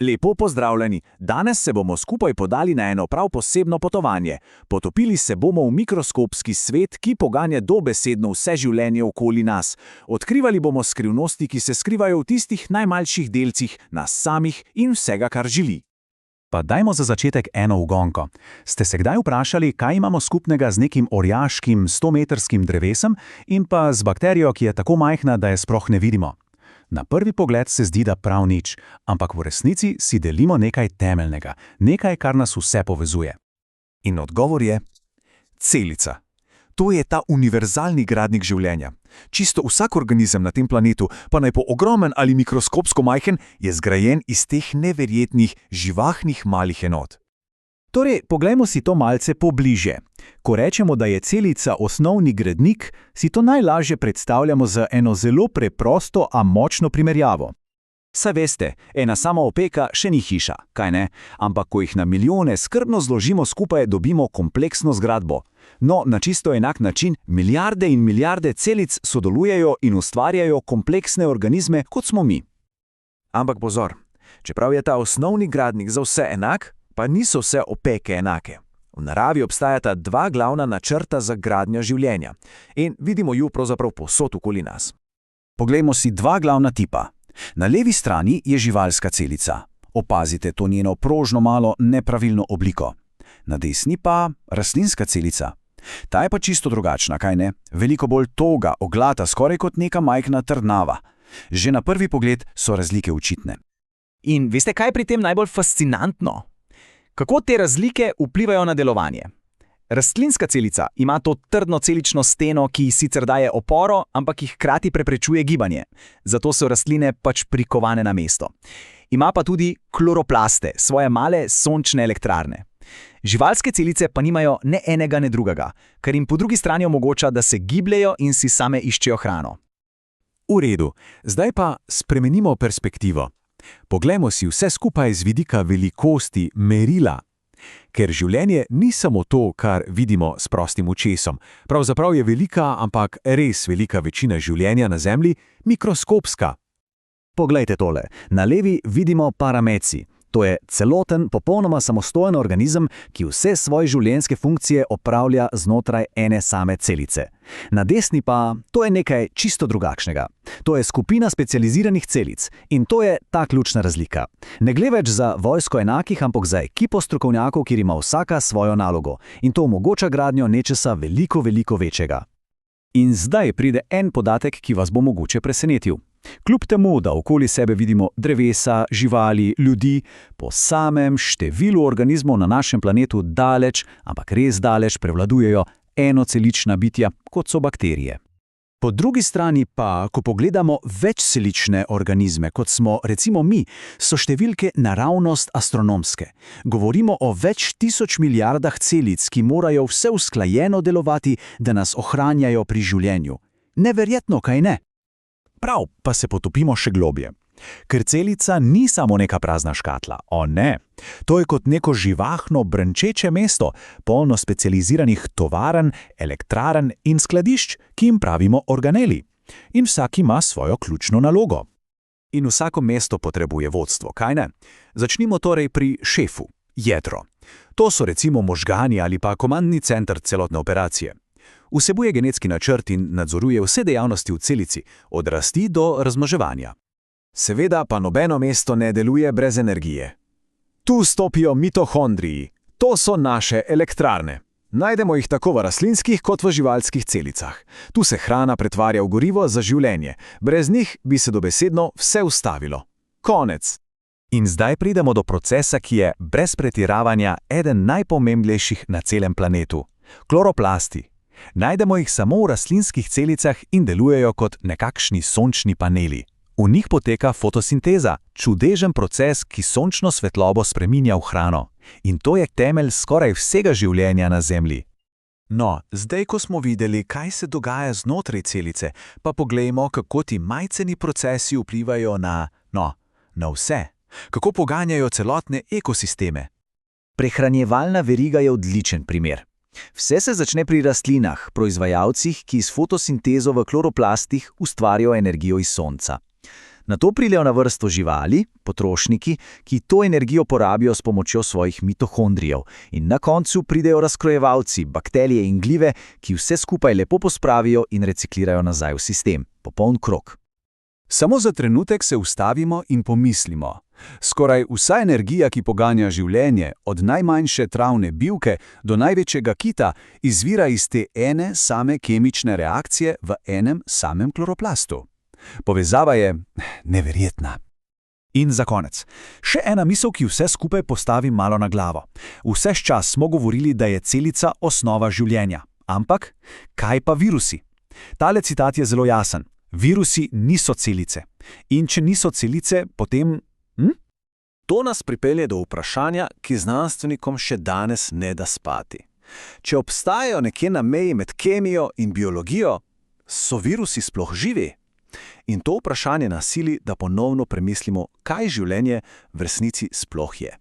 Lepo pozdravljeni! Danes se bomo skupaj podali na eno prav posebno potovanje. Potopili se bomo v mikroskopski svet, ki poganja dobesedno vse življenje okoli nas. Odkrivali bomo skrivnosti, ki se skrivajo v tistih najmanjših delcih, nas samih in vsega, kar živi. Pa dajmo za začetek eno ugonko. Ste se kdaj vprašali, kaj imamo skupnega z nekim orjaškim 100-metrskim drevesem in pa z bakterijo, ki je tako majhna, da je sploh ne vidimo? Na prvi pogled se zdi, da prav nič, ampak v resnici si delimo nekaj temeljnega, nekaj, kar nas vse povezuje. In odgovor je celica. To je ta univerzalni gradnik življenja. Čisto vsak organizem na tem planetu, pa naj bo ogromen ali mikroskopsko majhen, je zgrajen iz teh neverjetnih, živahnih malih enot. Torej, poglejmo si to malce pobliže. Ko rečemo, da je celica osnovni gradnik, si to najlažje predstavljamo z eno zelo preprosto, a močno primerjavo. Saj veste, ena sama opeka še ni hiša, kaj ne? Ampak ko jih na milijone skrbno zložimo skupaj, dobimo kompleksno zgradbo. No, na čisto enak način milijarde in milijarde celic sodelujejo in ustvarjajo kompleksne organizme, kot smo mi. Ampak pozor, čeprav je ta osnovni gradnik za vse enak, pa niso vse opeke enake. V naravi obstajata dva glavna načrta za gradnjo življenja in vidimo ju pravzaprav povsod okoli nas. Poglejmo si dva glavna tipa. Na levi strani je živalska celica. Opazite to njeno prožno malo nepravilno obliko. Na desni pa rastlinska celica. Ta je pa čisto drugačna, kaj ne? Veliko bolj toga, oglata, skoraj kot neka majhna trdnava. Že na prvi pogled so razlike očitne. In veste, kaj je pri tem najbolj fascinantno? Kako te razlike vplivajo na delovanje? Rastlinska celica ima to trdno celično steno, ki sicer daje oporo, ampak jih hkrati preprečuje gibanje. Zato so rastline pač prikovane na mesto. Ima pa tudi kloroplaste, svoje male sončne elektrarne. Živalske celice pa nimajo ne enega ne drugega, kar jim po drugi strani omogoča, da se gibljejo in si same iščejo hrano. V redu, zdaj pa spremenimo perspektivo. Poglejmo si vse skupaj z vidika velikosti merila. Ker življenje ni samo to, kar vidimo s prostim očesom. Pravzaprav je velika, ampak res velika večina življenja na Zemlji mikroskopska. Poglejte tole. Na levi vidimo parameci. To je celoten, popolnoma samostojen organizem, ki vse svoje življenjske funkcije opravlja znotraj ene same celice. Na desni pa to je nekaj čisto drugačnega. To je skupina specializiranih celic in to je ta ključna razlika. Ne gre več za vojsko enakih, ampak za ekipo strokovnjakov, kjer ima vsaka svojo nalogo in to omogoča gradnjo nečesa veliko, veliko večjega. In zdaj pride en podatek, ki vas bo mogoče presenetil. Kljub temu, da okoli sebe vidimo drevesa, živali, ljudi, po samem številu organizmov na našem planetu daleč, ampak res daleč prevladujejo enocelična bitja, kot so bakterije. Po drugi strani pa, ko pogledamo večcelične organizme, kot smo recimo mi, so številke naravnost astronomske. Govorimo o več tisoč milijardah celic, ki morajo vse usklajeno delovati, da nas ohranjajo pri življenju. Neverjetno, kaj ne? Prav, pa se potopimo še globje. Ker celica ni samo neka prazna škatla, o ne. To je kot neko živahno, brnčeče mesto, polno specializiranih tovarn, elektrarn in skladišč, ki jim pravimo organeli. In vsak ima svojo ključno nalogo. In vsako mesto potrebuje vodstvo, kaj ne? Začnimo torej pri šefu, jedro. To so recimo možgani ali pa komandni center celotne operacije. Vsebuje genetski načrt in nadzoruje vse dejavnosti v celici, od rasti do razmnoževanja. Seveda pa nobeno mesto ne deluje brez energije. Tu stopijo mitohondriji. To so naše elektrarne. Najdemo jih tako v rastlinskih kot v živalskih celicah. Tu se hrana pretvarja v gorivo za življenje. Brez njih bi se dobesedno vse ustavilo. Konec. In zdaj pridemo do procesa, ki je brez pretiravanja eden najpomembnejših na celem planetu. Kloroplasti. Najdemo jih samo v rastlinskih celicah in delujejo kot nekakšni sončni paneli. V njih poteka fotosinteza, čudežen proces, ki sončno svetlobo spreminja v hrano. In to je temelj skoraj vsega življenja na Zemlji. No, zdaj, ko smo videli, kaj se dogaja znotraj celice, pa poglejmo, kako ti majceni procesi vplivajo na vse. Kako poganjajo celotne ekosisteme. Prehranjevalna veriga je odličen primer. Vse se začne pri rastlinah, proizvajalcih, ki s fotosintezo v kloroplastih ustvarjajo energijo iz sonca. Nato pridejo na vrsto živali, potrošniki, ki to energijo porabijo s pomočjo svojih mitohondrijev. In na koncu pridejo razkrojevalci, bakterije in glive, ki vse skupaj lepo pospravijo in reciklirajo nazaj v sistem. Popoln krog. Samo za trenutek se ustavimo in pomislimo. Skoraj vsa energija, ki poganja življenje, od najmanjše travne bilke do največjega kita, izvira iz te ene same kemične reakcije v enem samem kloroplastu. Povezava je neverjetna. In za konec. Še ena misel, ki vse skupaj postavi malo na glavo. Vse čas smo govorili, da je celica osnova življenja. Ampak, kaj pa virusi? Tale citat je zelo jasen. Virusi niso celice. In če niso celice, potem... To nas pripelje do vprašanja, ki znanstvenikom še danes ne da spati. Če obstajajo nekje na meji med kemijo in biologijo, so virusi sploh živi? In to vprašanje nas sili, da ponovno premislimo, kaj življenje v resnici sploh je.